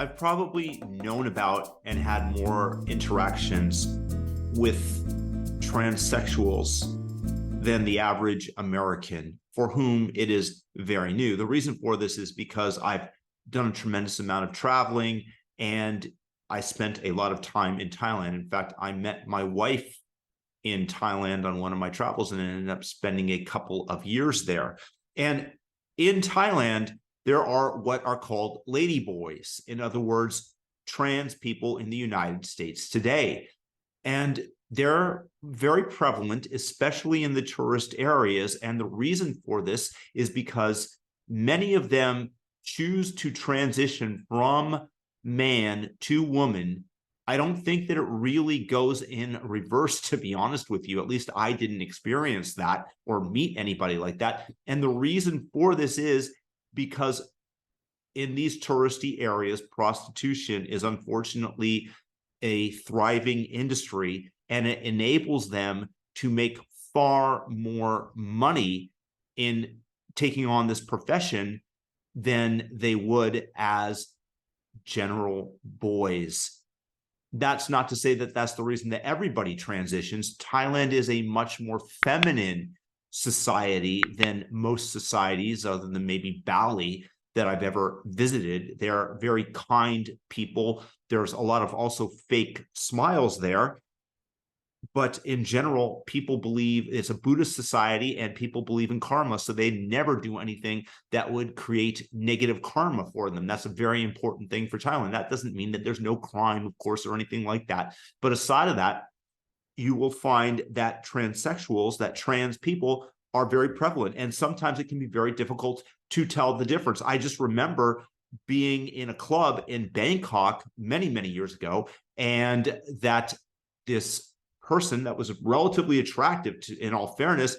I've probably known about and had more interactions with transsexuals than the average American, for whom it is very new. The reason for this is because I've done a tremendous amount of traveling and I spent a lot of time in Thailand. In fact, I met my wife in Thailand on one of my travels and ended up spending a couple of years there. And in Thailand, there are what are called ladyboys. In other words, trans people in the United States today. And they're very prevalent, especially in the tourist areas. And the reason for this is because many of them choose to transition from man to woman. I don't think that it really goes in reverse, to be honest with you. At least I didn't experience that or meet anybody like that. And the reason for this is because in these touristy areas, prostitution is unfortunately a thriving industry, and it enables them to make far more money in taking on this profession than they would as general boys. That's not to say that that's the reason that everybody transitions. Thailand is a much more feminine society than most societies, other than maybe Bali, that I've ever visited. They're very kind people. There's a lot of also fake smiles there. But in general, people believe it's a Buddhist society and people believe in karma. So they never do anything that would create negative karma for them. That's a very important thing for Thailand. That doesn't mean that there's no crime, of course, or anything like that. But aside of that, you will find that transsexuals, that trans people, are very prevalent. And sometimes it can be very difficult to tell the difference. I just remember being in a club in Bangkok many, many years ago, and that this person that was relatively attractive, to, in all fairness,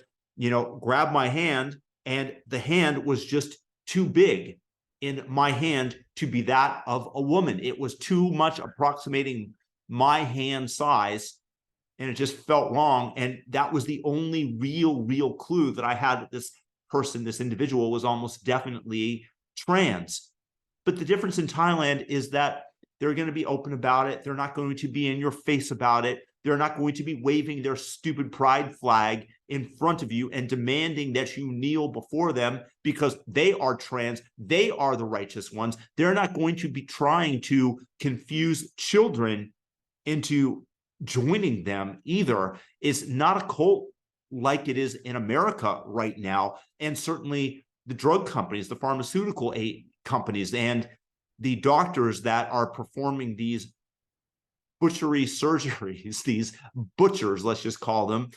grabbed my hand, and the hand was just too big in my hand to be that of a woman. It was too much approximating my hand size, and it just felt wrong. And that was the only real clue that I had that this person, this individual, was almost definitely trans. But the difference in Thailand is that they're going to be open about it. They're not going to be in your face about it. They're not going to be waving their stupid pride flag in front of you and demanding that you kneel before them because they are trans. They are the righteous ones. They're not going to be trying to confuse children into joining them either. It's not a cult like it is in America right now. And certainly the drug companies, the pharmaceutical companies, and the doctors that are performing these butchery surgeries, these butchers, let's just call them,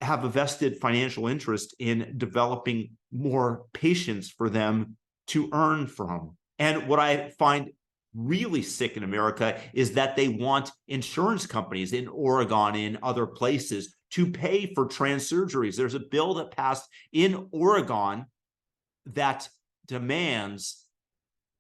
have a vested financial interest in developing more patients for them to earn from. And what I find really sick in America is that they want insurance companies in Oregon, in other places, to pay for trans surgeries. There's a bill that passed in Oregon that demands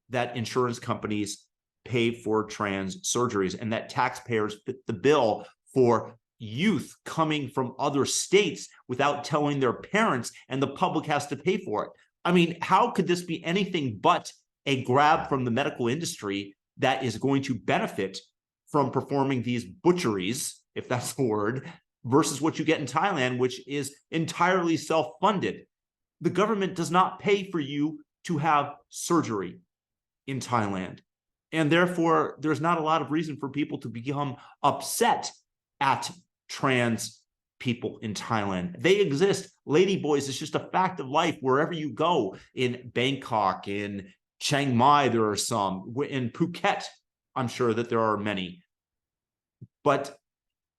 that insurance companies pay for trans surgeries and that taxpayers fit the bill for youth coming from other states without telling their parents, and the public has to pay for it. I mean, how could this be anything but a grab from the medical industry that is going to benefit from performing these butcheries, if that's the word, versus what you get in Thailand, which is entirely self-funded? The government does not pay for you to have surgery in Thailand. And therefore, there's not a lot of reason for people to become upset at trans people in Thailand. They exist. Ladyboys is just a fact of life wherever you go. In Bangkok, in Chiang Mai, there are some. In Phuket, I'm sure that there are many. But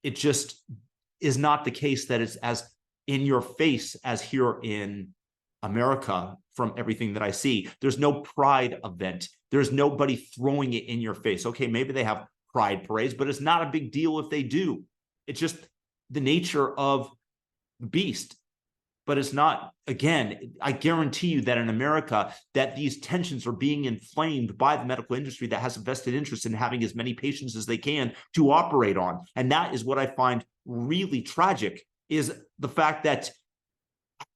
it just is not the case that it's as in your face as here in America from everything that I see. There's no pride event. There's nobody throwing it in your face. Okay, maybe they have pride parades, but it's not a big deal if they do. It's just the nature of the beast. But it's not, again, I guarantee you that in America, that these tensions are being inflamed by the medical industry that has a vested interest in having as many patients as they can to operate on. And that is what I find really tragic, is the fact that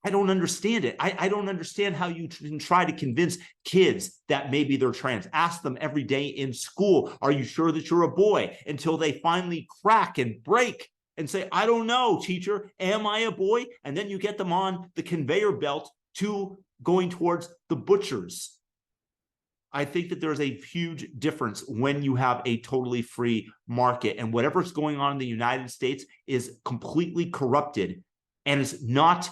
I don't understand it. I don't understand how you can try to convince kids that maybe they're trans. Ask them every day in school, are you sure that you're a boy? Until they finally crack and break and say, I don't know, teacher, am I a boy? And then you get them on the conveyor belt to going towards the butchers. I think that there's a huge difference when you have a totally free market, and whatever's going on in the United States is completely corrupted, and it's not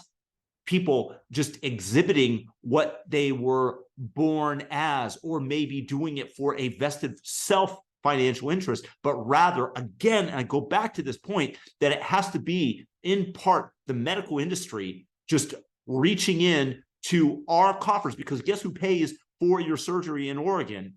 people just exhibiting what they were born as, or maybe doing it for a vested self financial interest, but rather, again, and I go back to this point, that it has to be in part the medical industry just reaching in to our coffers, because guess who pays for your surgery in Oregon?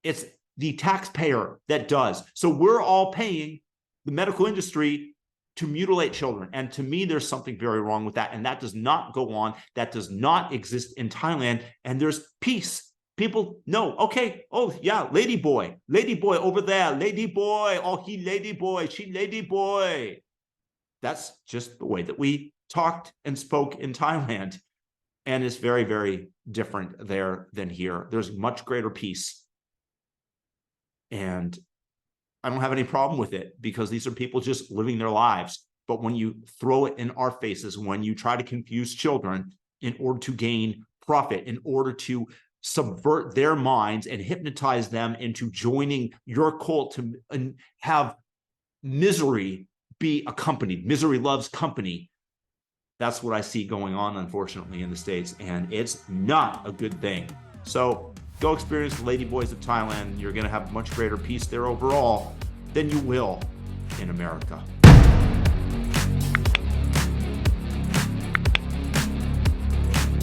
It's the taxpayer that does. So we're all paying the medical industry to mutilate children. And to me, there's something very wrong with that. And that does not go on. That does not exist in Thailand. And there's peace. People know, okay, oh yeah, ladyboy over there, ladyboy, oh, he ladyboy, she ladyboy. That's just the way that we talked and spoke in Thailand. And it's very, very different there than here. There's much greater peace. And I don't have any problem with it, because these are people just living their lives. But when you throw it in our faces, when you try to confuse children in order to gain profit, in order to subvert their minds and hypnotize them into joining your cult to have misery be accompanied, misery loves company, that's what I see going on, unfortunately, in the States, and it's not a good thing. So go experience the Ladyboys of Thailand. You're going to have much greater peace there overall than you will in America.